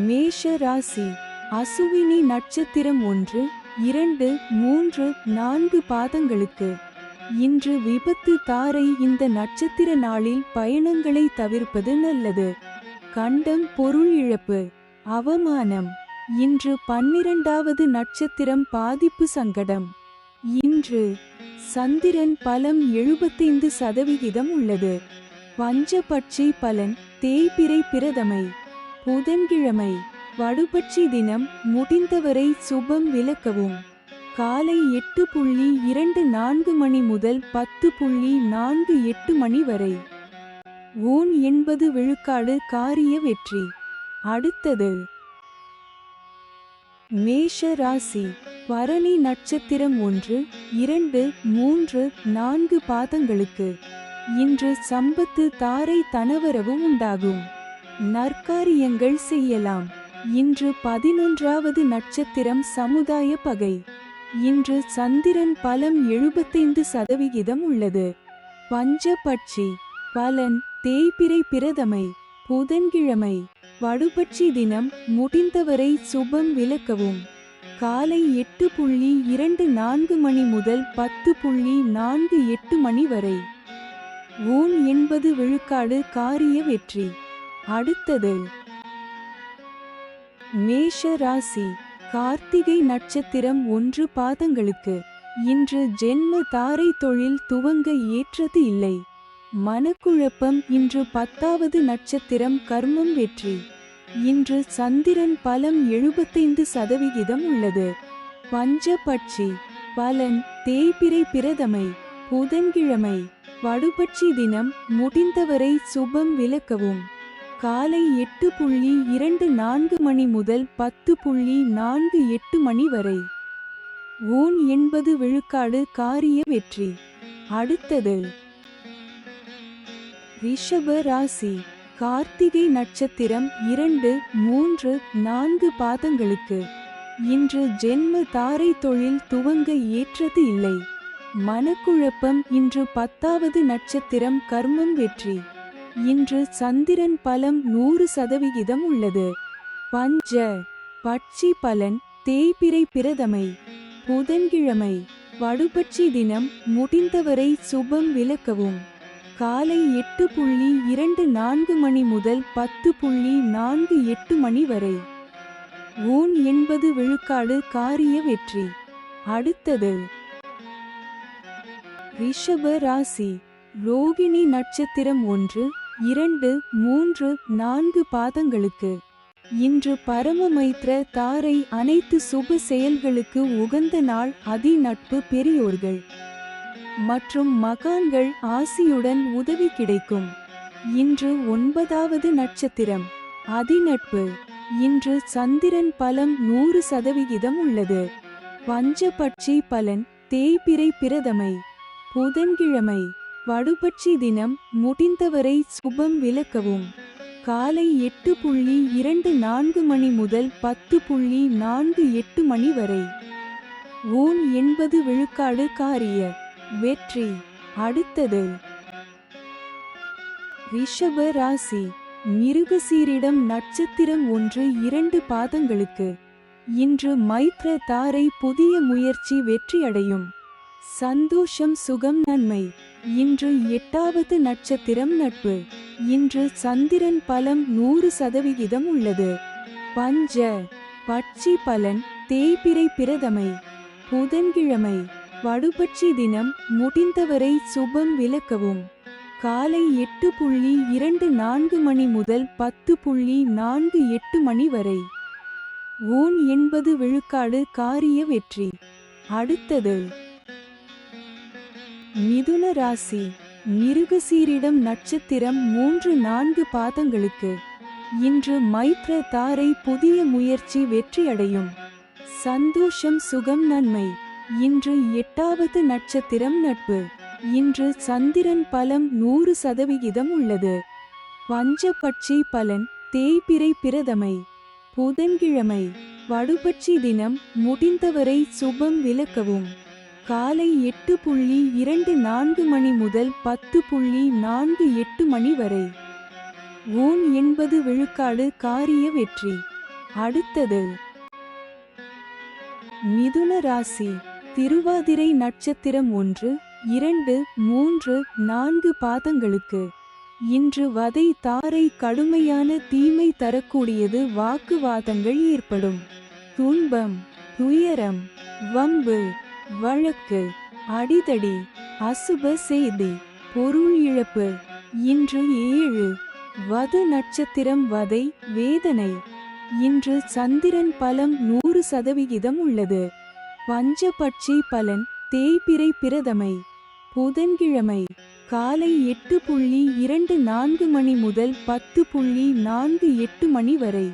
மேஷ ராசி. அசுவினி நட்சத்திரம் 1, 2, 3, 4 பாதங்களுக்கு. இன்று விபத்து தாரை. இந்த நட்சத்திர நாளில் பயணங்களை தவிர்ப்பது நல்லது. கண்டம் பொருள் இழப்பு, அவமானம். இன்று 12வது நட்சத்திரம் பாதிப்பு சங்கடம். இன்று சந்திரன் பலம் 75% உள்ளது. பஞ்சபட்சி பலன் தேய்பிறை பிரதமை புதன்கிழமை. வடுபட்சி தினம் முடிந்தவரை சுபம் விலக்கவும். காலை 8:24 மணி முதல் 10:48 மணி வரை. ஊன் 80 விழுக்காடு காரிய வெற்றி. அடுத்தது மேஷ ராசி. பரணி நட்சத்திரம் 1, 2, 3, 4 பாதங்களுக்கு. இன்று சம்பத்து தாரை தனவரவு உண்டாகும். நற்காரியங்கள் செய்யலாம். இன்று 11வது நட்சத்திரம் சமுதாய பகை. இன்று சந்திரன் பலம் 75% உள்ளது. பஞ்சபட்சி பலன் தேய்பிறை பிரதமை புதன்கிழமை. வடுபட்சி தினம் முடிந்தவரை சுபம் விலக்கவும். காலை 8:24 மணி முதல் 10:48 மணி வரை. ஊன் 80 விழுக்காடு காரிய வெற்றி. அடுத்தது மேஷ ராசி. கார்த்திகை நட்சத்திரம் 1 பாதங்களுக்கு. இன்று ஜென்ம தாரை தொழில் துவங்க ஏற்றது இல்லை. மனக்குழப்பம். இன்று 10வது நட்சத்திரம் கர்மம் வெற்றி. இன்று சந்திரன் பலம் 75% உள்ளது. பஞ்சபட்சி பலன் தேய்பிறை பிரதமை புதன்கிழமை. வடுபட்சி தினம் முடிந்தவரை சுபம் விலக்கவும். காலை 8:24 மணி முதல் 10:48 மணி வரை. ஊன் 80 விழுக்காடு காரிய வெற்றி. அடுத்தது ரிஷப ராசி. கார்த்திகை நட்சத்திரம் 2, 3, 4 பாதங்களுக்கு. இன்று ஜென்ம தாரை தொழில் துவங்க ஏற்றது இல்லை. மனக்குழப்பம். இன்று 10வது நட்சத்திரம் கர்மம் வெற்றி. இன்று சந்திரன் பலம் 100% உள்ளது. பஞ்ச பட்சி பலன் தேய்பிறை பிரதமை புதன்கிழமை. வடுபட்சி தினம் முடிந்தவரை சுபம் விலக்கவும். காலை 8:24 மணி முதல் 10:48 மணி வரை. ஊன் 80 விழுக்காடு காரிய வெற்றி. அடுத்தது ரிஷப ராசி. ரோகிணி நட்சத்திரம் 1, 2, 3, 4 பாதங்களுக்கு. இன்று பரமமைத்ர தாரை. அனைத்து சுப செயல்களுக்கு உகந்த நாள். அதி நட்பு பெரியோர்கள் மற்றும் மகான்கள் ஆசியுடன் உதவி கிடைக்கும். இன்று 9வது நட்சத்திரம் அதிநட்பு. இன்று சந்திரன் பலம் 100% உள்ளது. பஞ்சபட்சி பலன் தேய்பிறை பிரதமை புதன்கிழமை. வடுபட்சி தினம் முடிந்தவரை சுபம் விலக்கவும். காலை 8:24 மணி முதல் 10:48 மணி வரை. ஊன் 80 விழுக்காடு காரிய வெற்றி. அடுத்தது ரிஷப ராசி. மிருகசீரிடம் நட்சத்திரம் 1, 2 பாதங்களுக்கு. இன்று மைத்ர தாரை. புதிய முயற்சி வெற்றியடையும். சந்தோஷம் சுகம் நன்மை. இன்று 8வது நட்சத்திரம் நட்பு. இன்று சந்திரன் பலம் 100% உள்ளது. பஞ்ச பட்சி பலன் தேய்பிறை பிரதமை புதன்கிழமை. வடுபட்சி தினம் முடிந்தவரை சுபம் விலக்கவும். காலை 8:24 மணி முதல் 10:48 மணி வரை. ஊன் 80 விழுக்காடு காரிய வெற்றி. அடுத்தது மிதுன ராசி. மிருகசீரிடம் நட்சத்திரம் 3, 4 பாதங்களுக்கு. இன்று மைத்ர தாரை. புதிய முயற்சி வெற்றியடையும். சந்தோஷம் சுகம் நன்மை. இன்று 8வது நட்சத்திரம் நட்பு. இன்று சந்திரன் பலம் 100% உள்ளது. பஞ்சபட்சி பலன் தேய்பிறை பிரதமை புதன்கிழமை. வடுபட்சி தினம் முடிந்தவரை சுபம் விலக்கவும். காலை 8:24 மணி முதல் 10:48 மணி வரை. ஓன் 80 விழுக்காடு காரிய வெற்றி. அடுத்தது மிதுன ராசி. திருவாதிரை நட்சத்திரம் 1, 2, 3, 4 பாதங்களுக்கு இன்று வதை தாரை கடுமையான தீமை தரக்கூடியது. வாக்குவாதங்கள் ஏற்படும். துன்பம், துயரம், வம்பு, வழக்கு, அடிதடி, அசுப செய்தி, பொருள் இழப்பு. இன்று 7. வது நட்சத்திரம் வதை, வேதனை. இன்று சந்திரன் பலம் 100% உள்ளது. பஞ்சபட்சி பலன் தேய்பிறை பிரதமை. புதன்கிழமை காலை 8:24 மணி முதல் 10:48 மணி வரை.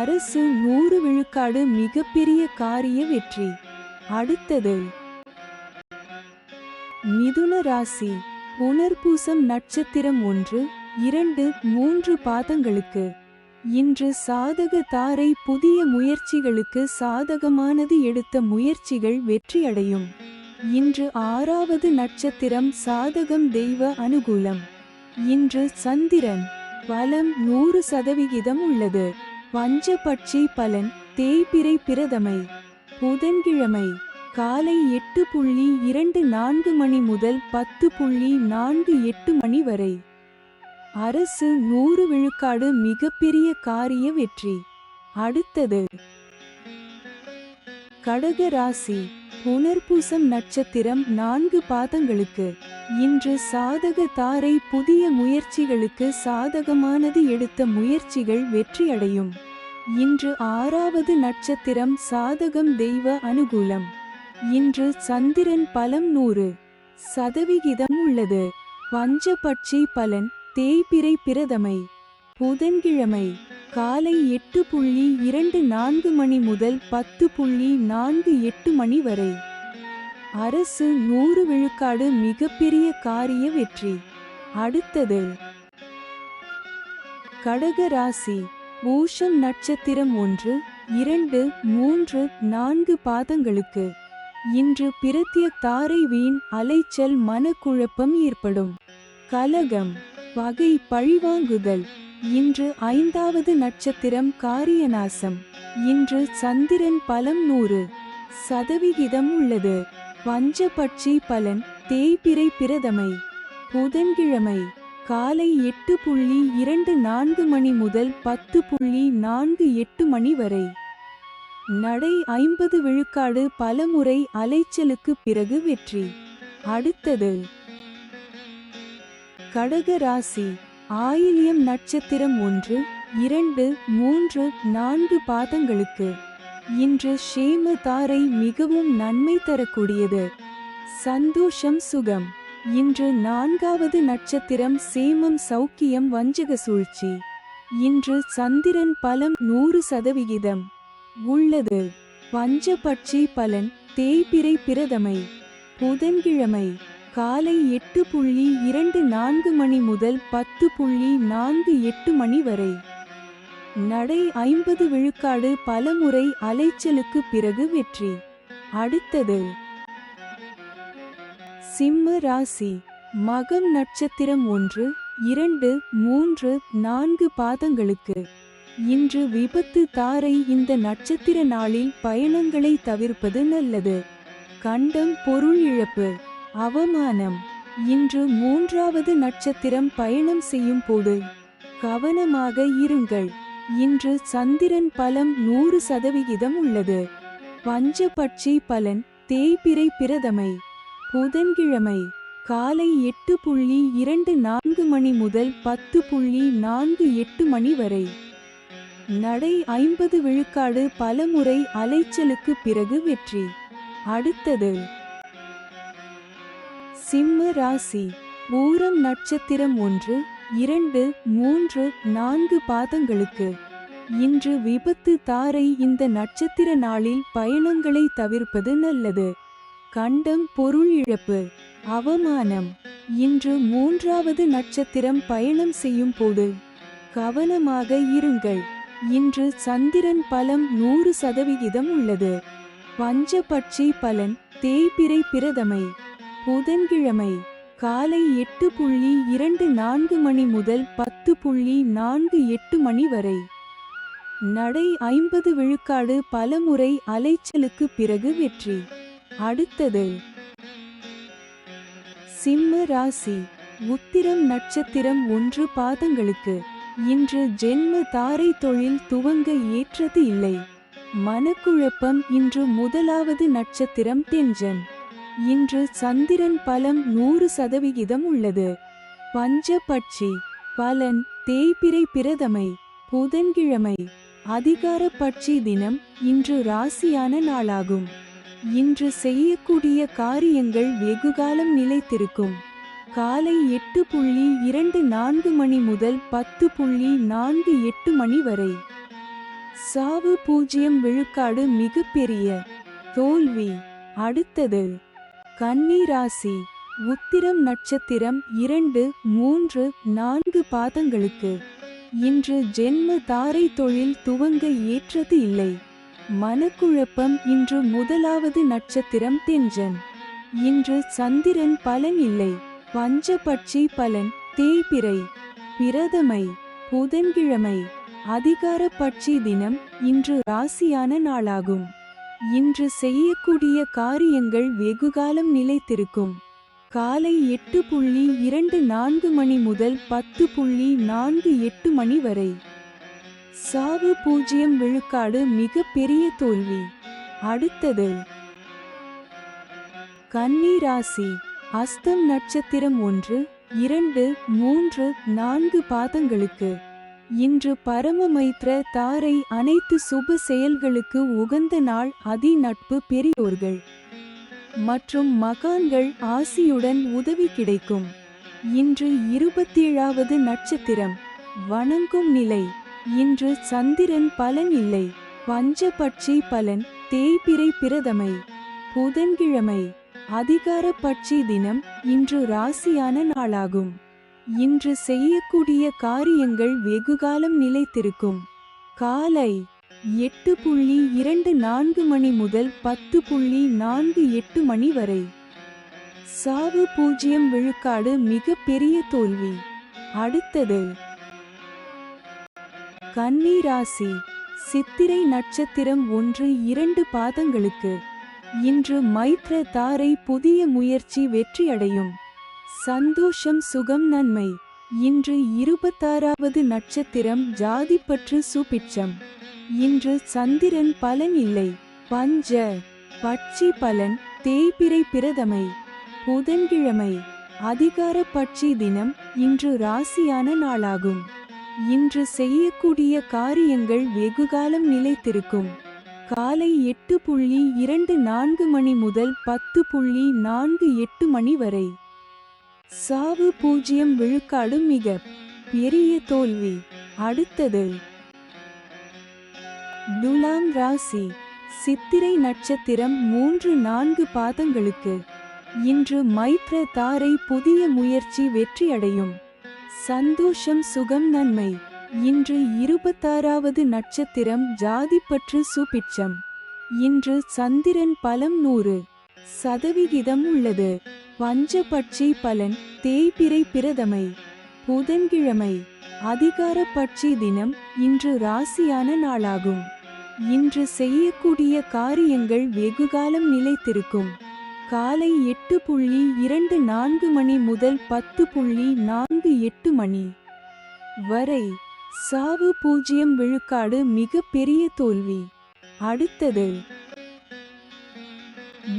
அரசு 100 விழுக்காடு மிகப்பெரிய காரிய வெற்றி. அடுத்தது மிதுன ராசி. புனர்பூசம் நட்சத்திரம் 1, 2, 3 பாதங்களுக்கு இன்று சாதக தாரை புதிய முயற்சிகளுக்கு சாதகமானது. எடுத்த முயற்சிகள் வெற்றியடையும். இன்று 6வது நட்சத்திரம் சாதகம் தெய்வ அனுகூலம். இன்று சந்திரன் பலம் 100% உள்ளது. பஞ்சபட்சி பலன் தேய்பிறை பிரதமை. புதன்கிழமை காலை 8:24 மணி முதல் 10:48 மணி வரை. அரசு 100 விழுக்காடு மிகப்பெரிய காரிய வெற்றி. அடுத்தது கடக ராசி. புனர்பூசம் நட்சத்திரம் 4 பாதங்களுக்கு இன்று சாதக தாரை புதிய முயற்சிகளுக்கு சாதகமானது. எடுத்த முயற்சிகள் வெற்றியடையும். இன்று 6வது நட்சத்திரம் சாதகம் தெய்வ அனுகூலம். இன்று சந்திரன் பலம் 100% உள்ளது. பஞ்சபட்சி பலன் தேய்பிறை பிரதமை. புதன்கிழமை காலை 8:24 மணி முதல் 10:48 மணி வரை. அரசு 100 விழுக்காடு மிகப்பெரிய காரிய வெற்றி. அடுத்தது கடக ராசி. பூஷம் நட்சத்திரம் 1, 2, 3, 4 பாதங்களுக்கு இன்று பிரத்ய தாரை வீண் அலைச்சல் மனக்குழப்பம் ஏற்படும். கலகம், பகை, பழிவாங்குதல். இன்று 5வது நட்சத்திரம் காரியநாசம். இன்று சந்திரன் பலம் 100% உள்ளது. பஞ்சபட்சி பலன் தேய்பிறை பிரதமை. புதன்கிழமை காலை 8:24 மணி முதல் 10:48 மணி வரை. நடை 50 விழுக்காடு பலமுறை அலைச்சலுக்கு பிறகு வெற்றி. அடுத்தது கடக ராசி. ஆயில்யம் நட்சத்திரம் 1, 2, 3, 4 பாதங்களுக்கு இன்று ஷேம தாரை மிகவும் நன்மை தரக்கூடியது. சந்தோஷம், சுகம். இன்று 4வது நட்சத்திரம் சேமம், சௌக்கியம், வஞ்சக சூழ்ச்சி. இன்று சந்திரன் பலம் 100% உள்ளது. பஞ்சபட்சி பலன் தேய்பிறை பிரதமை. புதன்கிழமை காலை 8:24 மணி முதல் 10:48 மணி வரை. நடை 50 விழுக்காடு பலமுறை அலைச்சலுக்கு பிறகு வெற்றி. அடுத்தது சிம்ம ராசி. மகம் நட்சத்திரம் 1, 2, 3, 4 பாதங்களுக்கு இன்று விபத்து தாரை. இந்த நட்சத்திர நாளில் பயணங்களை தவிர்ப்பது நல்லது. கண்டம், பொருள் இழப்பு, அவமானம். இன்று 3வது நட்சத்திரம் பயணம் செய்யும் போது கவனமாக இருங்கள். இன்று சந்திரன் பலம் 100% உள்ளது. பஞ்சபட்சி பலன் தேய்பிறை பிரதமை. புதன்கிழமை காலை 8:24 மணி முதல் 10:48 மணி வரை. நடை 50 விழுக்காடு பலமுறை அலைச்சலுக்கு பிறகு வெற்றி. அடுத்தது சிம்ம ராசி. பூரம் நட்சத்திரம் 1, 2, 3, 4 பாதங்களுக்கு இன்று விபத்து தாரை. இந்த நட்சத்திர நாளில் பயணங்களை தவிர்ப்பது நல்லது. கண்டம், பொருள் இழப்பு, அவமானம். இன்று 3வது நட்சத்திரம் பயணம் செய்யும் போது கவனமாக இருங்கள். இன்று சந்திரன் பலம் 100% உள்ளது. பஞ்சபட்சி பலன் தேய்பிறை பிரதமை புதன்கிழமை காலை 8:24 மணி முதல் 10:48 மணி வரை. நடை 50 விழுக்காடு பலமுறை அலைச்சலுக்கு பிறகு வெற்றி. அடுத்தது சிம்ம ராசி. உத்திரம் நட்சத்திரம் 1 பாதங்களுக்கு. இன்று ஜென்ம தாரை தொழில் துவங்க ஏற்றது இல்லை. மனக்குழப்பம். இன்று முதலாவது நட்சத்திரம் தெஞ்சன். இன்று சந்திரன் பலம் 100% உள்ளது. பஞ்சபட்சி பலன் தேய்பிறை பிரதமை புதன்கிழமை அதிகார பட்சி தினம். இன்று ராசியான நாளாகும். இன்று செய்யக்கூடிய காரியங்கள் வெகுகாலம் நிலைத்திருக்கும். காலை 8:24 மணி முதல் 10:48 மணி வரை. சாவு 0 விழுக்காடு மிகப்பெரிய தோல்வி. அடுத்தது கன்னி ராசி. உத்திரம் நட்சத்திரம் 2, 3, 4 பாதங்களுக்கு. இன்று ஜென்ம தாரை தொழில் துவங்க ஏற்றது இல்லை. மனக்குழப்பம். இன்று முதலாவது நட்சத்திரம் தெஞ்சன். இன்று சந்திரன் பலன் இல்லை. பஞ்சபட்சி பலன் தேய்பிறை பிரதமை புதன்கிழமை அதிகார பட்சி தினம். இன்று ராசியான நாளாகும். இன்று செய்யக்கூடிய காரியங்கள் வெகுகாலம் நிலைத்திருக்கும். காலை 8:24 மணி முதல் 10:48 மணி வரை. சாவு 0 விழுக்காடு மிகப்பெரிய தோல்வி. அடுத்தது கன்னி ராசி. அஸ்தம் நட்சத்திரம் 1, 2, 3, 4 பாதங்களுக்கு. இன்று பரமமைத்ர தாரை அனைத்து சுப செயல்களுக்கு உகந்த நாள். அதி நட்பு பெரியோர்கள் மற்றும் மகான்கள் ஆசியுடன் உதவி கிடைக்கும். இன்று 27வது நட்சத்திரம் வணங்கும் நிலை. இன்று சந்திரன் பலன் இல்லை. பஞ்சபட்சி பலன் தேய்பிறை பிரதமை புதன்கிழமை அதிகார பட்சி தினம். இன்று ராசியான நாளாகும். இன்று செய்யக்கூடிய காரியங்கள் வெகுகாலம் நிலைத்திருக்கும். காலை 8:24 மணி முதல் 10:48 மணி வரை. சாவு 0 விழுக்காடு மிகப்பெரிய தோல்வி. அடுத்தது கன்னி ராசி. சித்திரை நட்சத்திரம் 1, 2 பாதங்களுக்கு. இன்று மைத்ர தாரை புதிய முயற்சி வெற்றியடையும். சந்தோஷம் சுகம் நன்மை. இன்று 26வது நட்சத்திரம் ஜாதிப்பற்று சுபிட்சம். இன்று சந்திரன் பலன் இல்லை. பஞ்ச பட்சி பலன் தேய்பிறை பிரதமை புதன்கிழமை அதிகார பட்சி தினம். இன்று ராசியான நாளாகும். இன்று செய்யக்கூடிய காரியங்கள் வெகுகாலம் நிலைத்திருக்கும். காலை 8:24 மணி முதல் 10:48 மணி வரை. சாவு 0 விழுக்காடு மிக பெரிய தோல்வி. அடுத்தது துலாம் ராசி. சித்திரை நட்சத்திரம் 3, 4 பாதங்களுக்கு. இன்று மைத்ர தாரை புதிய முயற்சி வெற்றியடையும். சந்தோஷம் சுகம் நன்மை. இன்று 26வது நட்சத்திரம் ஜாதிப்பற்று சுபிட்சம். இன்று சந்திரன் பலம் 100% உள்ளது. பஞ்சபட்சி பலன் தேய்பிறை பிரதமை புதன்கிழமை அதிகார பட்சி தினம். இன்று ராசியான நாளாகும். இன்று செய்யக்கூடிய காரியங்கள் வெகுகாலம் நிலைத்திருக்கும். காலை 8:24 மணி முதல் 10:48 மணி வரை. சாவு 0 விழுக்காடு மிகப்பெரிய தோல்வி. அடுத்தது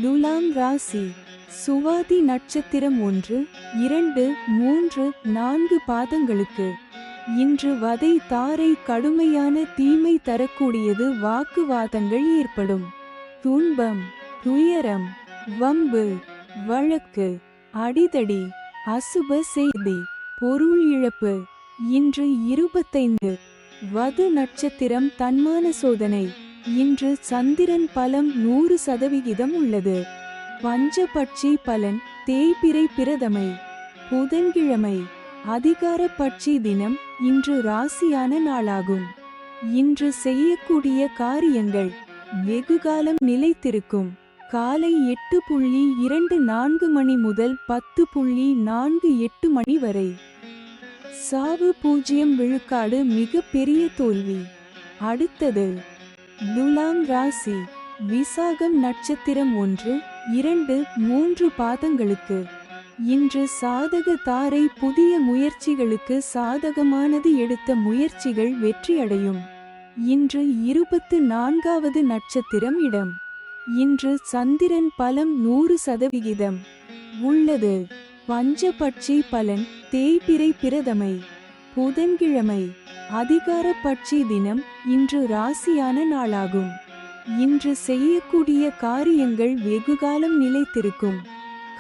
துலாம் ராசி. சுவாதி நட்சத்திரம் 1, 2, 3, 4 பாதங்களுக்கு. இன்று வதை தாரை கடுமையான தீமை தரக்கூடியது. வாக்குவாதங்கள் ஏற்படும். துன்பம் துயரம் வம்பு வழக்கு அடிதடி அசுப செய்தி பொருள் இழப்பு. இன்று 25 வது நட்சத்திரம் தன்மான சோதனை. இன்று சந்திரன் பலம் 100% உள்ளது. பஞ்சபட்சி பலன் தேய்பிறை பிரதமை புதன்கிழமை அதிகார பட்சி தினம். இன்று ராசியான நாளாகும். இன்று செய்யக்கூடிய காரியங்கள் வெகுகாலம் நிலைத்திருக்கும். காலை 8:24 மணி முதல் 10:48 மணி வரை. சாவு 0 விழுக்காடு மிக பெரிய தோல்வி. அடுத்தது துலாம் ராசி. விசாகம் நட்சத்திரம் 1, 2, 3 பாதங்களுக்கு. இன்று சாதக தாரை. புதிய முயற்சிகளுக்கு சாதகமானது. எடுத்த முயற்சிகள் வெற்றியடையும். இன்று 24வது நட்சத்திரம் இடம். இன்று சந்திரன் பலம் 100% உள்ளது. பஞ்சபட்சி பலன். தேய்பிறை பிரதமை புதன்கிழமை. அதிகார பட்சி தினம். இன்று ராசியான நாளாகும். இன்று செய்யக்கூடிய காரியங்கள் வெகுகாலம் நிலைத்திருக்கும்.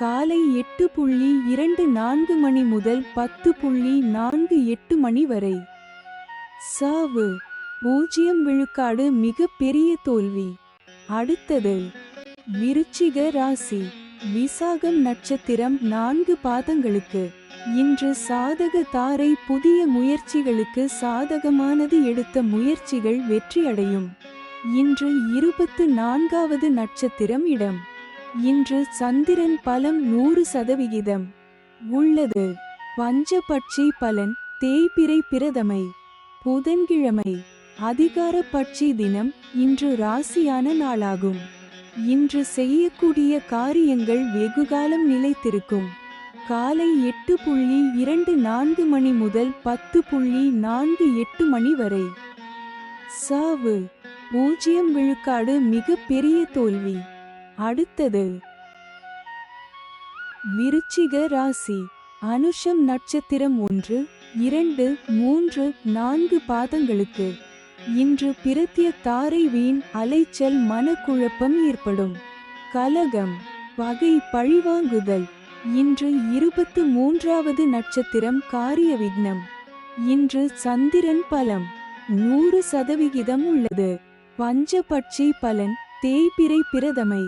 காலை 8:24 மணி முதல் 10:48 மணி வரை. சாவு 0 விழுக்காடு மிக பெரிய தோல்வி. அடுத்தது விருச்சிக ராசி. விசாகம் நட்சத்திரம் 4 பாதங்களுக்கு. இன்று சாதக தாரை. புதிய முயற்சிகளுக்கு சாதகமானது. எடுத்த முயற்சிகள் வெற்றியடையும். இன்று 24வது நட்சத்திரம் இடம். இன்று சந்திரன் பலம் 100% உள்ளது. பஞ்சபட்சி பலன். தேய்பிறை பிரதமை புதன்கிழமை. அதிகார பட்சி தினம். இன்று ராசியான நாளாகும். இன்று செய்யக்கூடிய காரியங்கள் வெகுகாலம் நிலைத்திருக்கும். காலை 8:24 மணி முதல் 10:48 மணி வரை. சாவு 0 விழுக்காடு மிக பெரிய தோல்வி. அடுத்தது விருச்சிக ராசி. அனுஷம் நட்சத்திரம் 1, 2, 3, 4 பாதங்களுக்கு. இன்று பிரத்ய தாரை. வீண் அலைச்சல். மனக்குழப்பம் ஏற்படும். கலகம் பகை பழிவாங்குதல். இன்று 23வது நட்சத்திரம் காரிய விக்னம். இன்று சந்திரன் பலம் 100% உள்ளது. பஞ்சபட்சி பலன். தேய்பிறை பிரதமை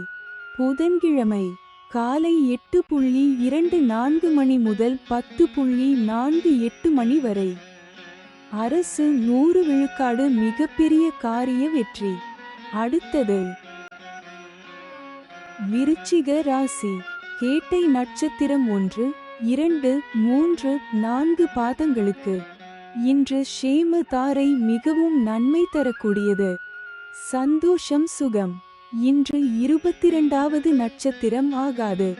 புதன்கிழமை. காலை 8:24 மணி முதல் 10:48 மணி வரை. அரசு 100 விழுக்காடு மிகப்பெரிய காரிய வெற்றி. அடுத்தது விருச்சிக ராசி. கேட்டை நட்சத்திரம் 1, 2, 3, 4 பாதங்களுக்கு. இன்று ஷேம தாரை. மிகவும் நன்மை தரக்கூடியது. சந்தோஷம் சுகம். இன்று 22வது நட்சத்திரம் ஆகாது.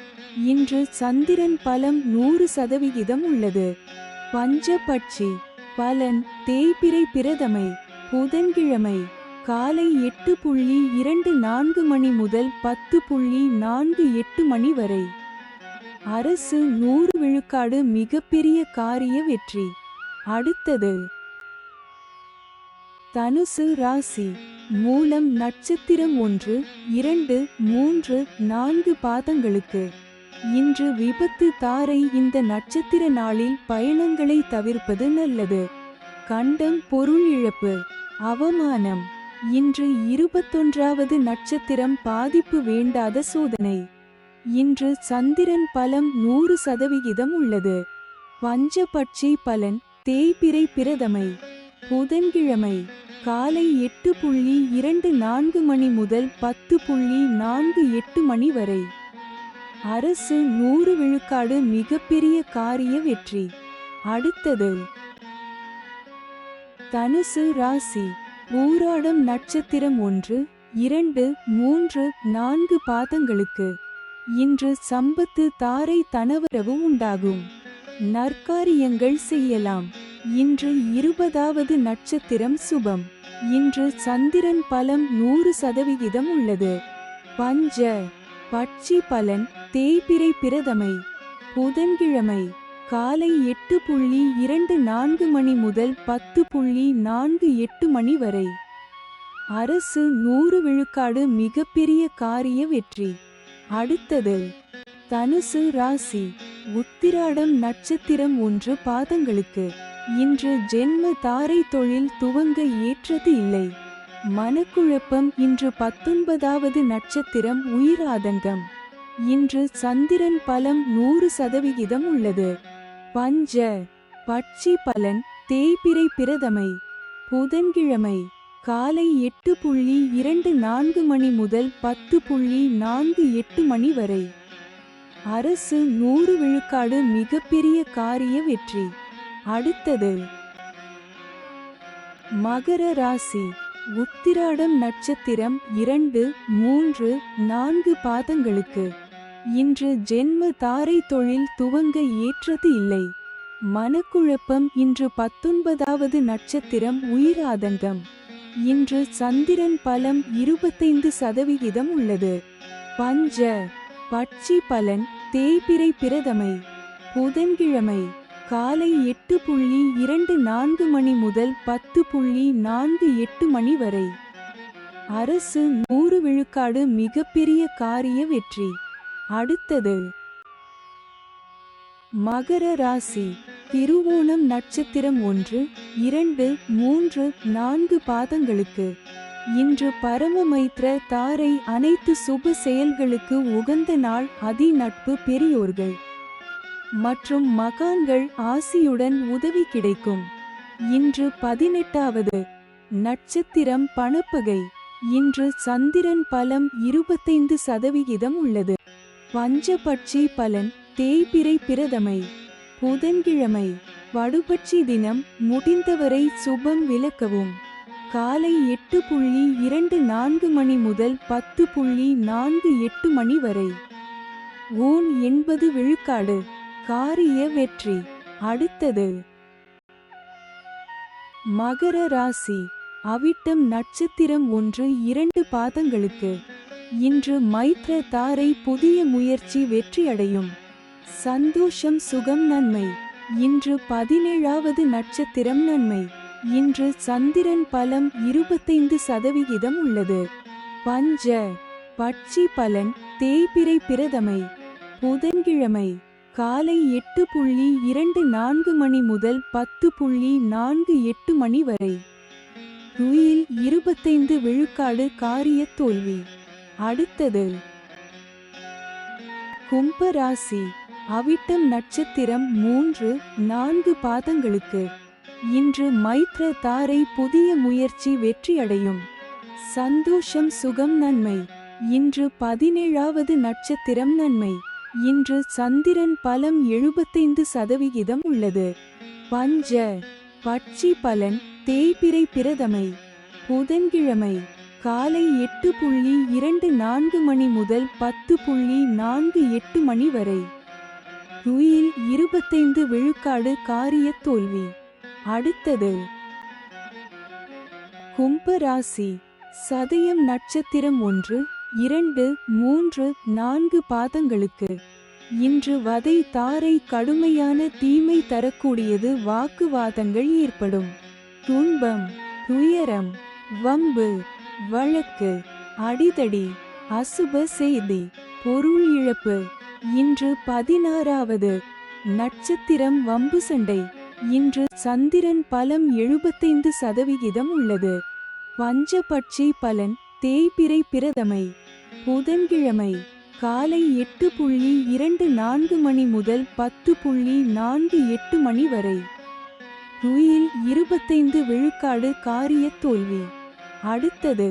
இன்று சந்திரன் பலம் 100% உள்ளது. பஞ்சபட்சி பலன். தேய்பிறை பிரதமை புதன்கிழமை. காலை 8:24 மணி முதல் 10:48 மணி வரை. அரசு 100 விழுக்காடு மிகப்பெரிய காரிய வெற்றி. அடுத்தது தனுசு ராசி. மூலம் நட்சத்திரம் 1, 2, 3, 4 பாதங்களுக்கு. இன்று விபத்து தாரை. இந்த நட்சத்திர நாளில் பயணங்களை தவிர்ப்பது நல்லது. கண்டம். பொருள் இழப்பு. அவமானம். இன்று 21வது நட்சத்திரம். பாதிப்பு வேண்டாத சோதனை. இன்று சந்திரன் பலம் 100% உள்ளது. பஞ்சபட்சி பலன். தேய்பிறை பிரதமை புதன்கிழமை. காலை 8:24 மணி முதல் 10:48 மணி வரை. அரசு 100 விழுக்காடு மிகப்பெரிய காரிய வெற்றி. அடுத்தது தனுசு ராசி. ஊராடம் நட்சத்திரம் 1, 2, 3, 4 பாதங்களுக்கு. இன்று சம்பத்து தாரை. தனவரவு உண்டாகும். நற்காரியங்கள் செய்யலாம். இன்று 20வது நட்சத்திரம் சுபம். இன்று சந்திரன் பலம் 100% உள்ளது. பஞ்ச பட்சி பலன். தேய்பிறை பிரதமை புதன்கிழமை. காலை 8:24 மணி முதல் 10:48 மணி வரை. அரசு 100 விழுக்காடு மிகப்பெரிய காரிய வெற்றி. அடுத்தது தனுசு ராசி. உத்திராடம் நட்சத்திரம் 1 பாதங்களுக்கு. இன்று ஜென்ம தாரை. தொழில் துவங்க ஏற்றது இல்லை. மனக்குழப்பம். இன்று 19வது நட்சத்திரம். உயிர் ஆதங்கம். இன்று சந்திரன் பலம் 100% உள்ளது. பஞ்ச பட்சி பலன். தேய்பிறை பிரதமை புதன்கிழமை. காலை 8:24 மணி முதல் 10:48 மணி வரை. அரசு 100 விழுக்காடு மிகப்பெரிய காரிய வெற்றி. அடுத்தது மகர ராசி. உத்திராடம் நட்சத்திரம் 2, 3, 4 பாதங்களுக்கு. இன்று ஜென்ம தாரை தொழில் துவங்க ஏற்றது இல்லை. மனக்குழப்பம். இன்று 19வது நட்சத்திரம் உயிராதங்கம். இன்று சந்திரன் பலம் 25% உள்ளது. பஞ்ச பட்சி பலன் தேய்பிறை பிரதமை. புதன்கிழமை காலை 8:24 மணி முதல் 10:48 மணி வரை. அரசு 100 விழுக்காடு மிகப்பெரிய காரிய வெற்றி. அடுத்தது மகர ராசி. திருவோணம் நட்சத்திரம் 1, 2, 3, 4 பாதங்களுக்கு. இன்று பரமமைத்ர தாரை அனைத்து சுப செயல்களுக்கு உகந்த நாள். அதி நட்பு, பெரியோர்கள் மற்றும் மகான்கள் ஆசியுடன் உதவி கிடைக்கும். இன்று 18வது நட்சத்திரம் பணப்பகை. இன்று சந்திரன் பலம் 25% உள்ளது. பஞ்சபட்சி பலன் தேய்பிறை பிரதமை. புதன்கிழமை வடுபட்சி தினம். முடிந்தவரை சுபம் விலக்கவும். காலை 8:24 மணி முதல் 10:48 மணி வரை. ஊன் 80 விழுக்காடு காரிய வெற்றி. அடுத்தது மகர ராசி. அவிட்டம் நட்சத்திரம் 1, 2 பாதங்களுக்கு. இன்று மைத்ர தாரை புதிய முயற்சி வெற்றியடையும். சந்தோஷம், சுகம், நன்மை. இன்று 17வது நட்சத்திரம் நன்மை. இன்று சந்திரன் பலம் 25% உள்ளது. பஞ்ச பட்சி பலன் தேய்பிறை பிரதமை. புதன்கிழமை காலை 8:24 மணி முதல் 10:48 மணி வரை. ருயில் 25 விழுக்காடு காரிய தோல்வி. அடுத்தது கும்பராசி. அவிட்டம் நட்சத்திரம் 3, 4 பாதங்களுக்கு. இன்று மைத்ர தாரை புதிய முயற்சி வெற்றியடையும். சந்தோஷம், சுகம், நன்மை. இன்று 17வது நட்சத்திரம் நன்மை. இன்று சந்திரன் பலம் 75% உள்ளது. பஞ்ச பட்சி பலன் தேய்பிறை பிரதமை. புதன்கிழமை காலை 8:24 மணி முதல் 10:48 மணி வரை. ருயில் 25 விழுக்காடு காரிய தோல்வி. அடுத்தது கும்பராசி. சதயம் நட்சத்திரம் 1, 2, 3, 4 பாதங்களுக்கு. இன்று வதை தாரை கடுமையான தீமை தரக்கூடியது. வாக்குவாதங்கள் ஏற்படும். துன்பம், துயரம், வம்பு, வழக்கு, அடிதடி, அசுப செய்தி, பொருள் இழப்பு. இன்று 16வது நட்சத்திரம் வம்பு சண்டை. இன்று சந்திரன் பலம் 75% உள்ளது. பஞ்சபட்சி பலன் தேய்பிறை பிரதமை. புதன்கிழமை காலை 8:24 மணி முதல் 10:48 மணி வரை. ருயில் 25 விழுக்காடு காரிய தோல்வி. அடுத்தது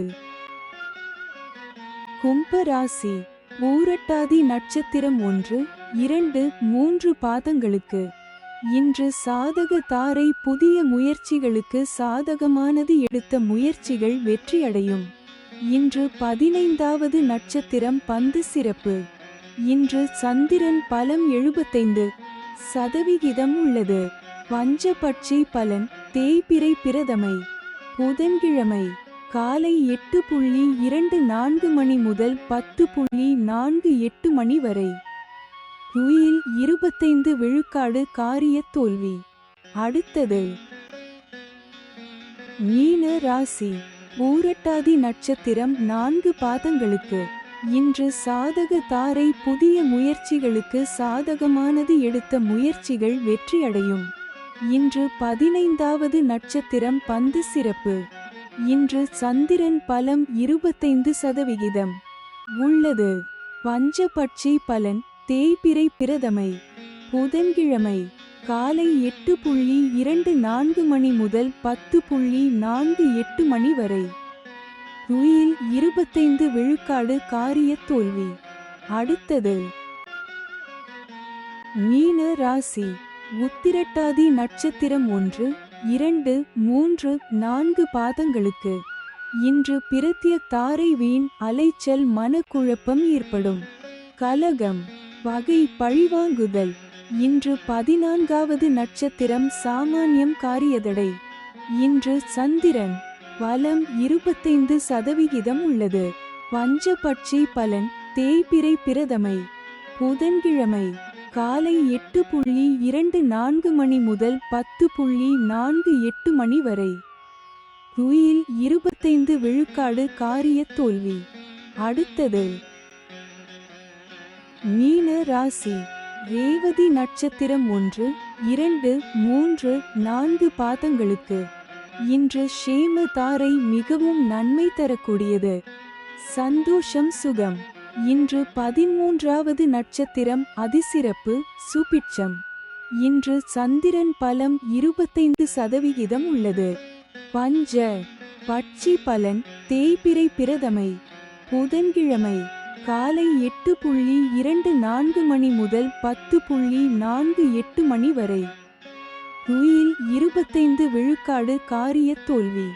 கும்பராசி. பூரட்டாதி நட்சத்திரம் 1, 2, 3 பாதங்களுக்கு. இன்று சாதக தாரை புதிய முயற்சிகளுக்கு சாதகமானது. எடுத்த முயற்சிகள் வெற்றியடையும். இன்று 15வது நட்சத்திரம் பந்து சிறப்பு. இன்று சந்திரன் பலம் 75% உள்ளது. பஞ்சபட்சி பலன் தேய்பிறை பிரதமை. புதன்கிழமை காலை 8:24 மணி முதல் 10:48 மணி வரை. ருயில் 25 விழுக்காடு காரிய தோல்வி. அடுத்தது மீன ராசி. பூரட்டாதி நட்சத்திரம் 4 பாதங்களுக்கு. இன்று சாதக தாரை புதிய முயற்சிகளுக்கு சாதகமானது. எடுத்த முயற்சிகள் வெற்றியடையும். இன்று 15வது நட்சத்திரம் பந்து சிறப்பு. இன்று சந்திரன் பலம் 25% உள்ளது. பஞ்சபட்சி பலன் தேய்பிறை பிரதமை. புதன்கிழமை காலை 8:24 மணி முதல் 10:48 மணி வரை. துயில் 25 விழுக்காடு காரிய தோல்வி. அடுத்தது மீன ராசி. உத்திரட்டாதி நட்சத்திரம் 1, 2, 3, 4 பாதங்களுக்கு இன்று பிரத்ய தாரை வீண் அலைச்சல் மனக்குழப்பம் ஏற்படும். கலகம் வகை பழிவாங்குதல். இன்று 14வது நட்சத்திரம் சாமானியம் காரியதடை. இன்று சந்திரன் பலம் 25% உள்ளது. பஞ்சபட்சி பலன் தேய்பிறை பிரதமை. புதன்கிழமை காலை 8:24 மணி முதல் 10:48 மணி வரை. துயில் 25 விழுக்காடு காரிய தோல்வி. அடுத்தது மீன ராசி. ரேவதி நட்சத்திரம் 1, 2, 3, 4 பாதங்களுக்கு இன்று ஷேம தாரை மிகவும் நன்மை தரக்கூடியது. சந்தோஷம் சுகம். இன்று 13வது நட்சத்திரம் அதிசிறப்பு சுபிட்சம். இன்று சந்திரன் பலம் 25% உள்ளது. பஞ்ச பட்சி பலன் தேய்பிறை பிரதமை. புதன்கிழமை காலை 8:24 மணி முதல் 10:48 மணி வரை. துயில் 25 விழுக்காடு காரிய தோல்வி.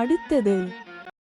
அடுத்தது